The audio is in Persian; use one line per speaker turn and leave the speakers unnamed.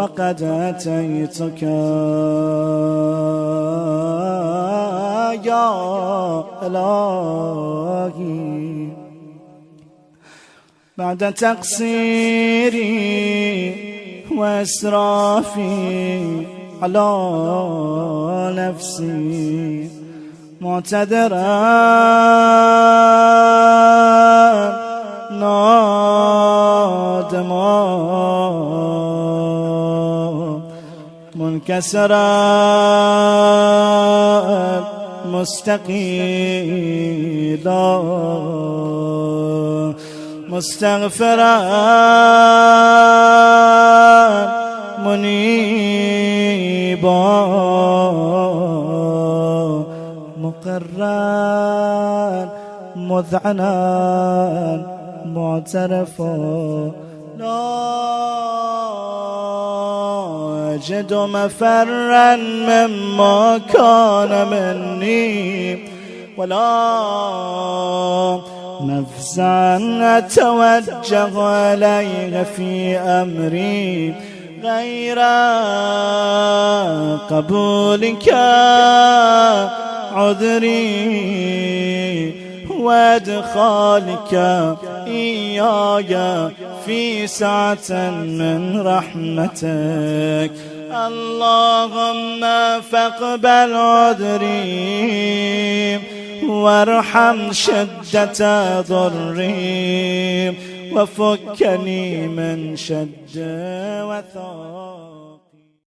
وقد أتيتك يا إلهي بعد تقصيري وإسرافي على نفسي معتذرا نادما منكسرا مستقيلا مستغفرا منيبا مقرا مذعنا معترفا لا أجد مفرا مما كان مني ولا نفسا أتوجه إليه في أمري غير قبولك عذري وادخالك إياي في سعة من رحمتك اللهم فاقبل عذري وارحم شدة ضري وفكني من شد وثار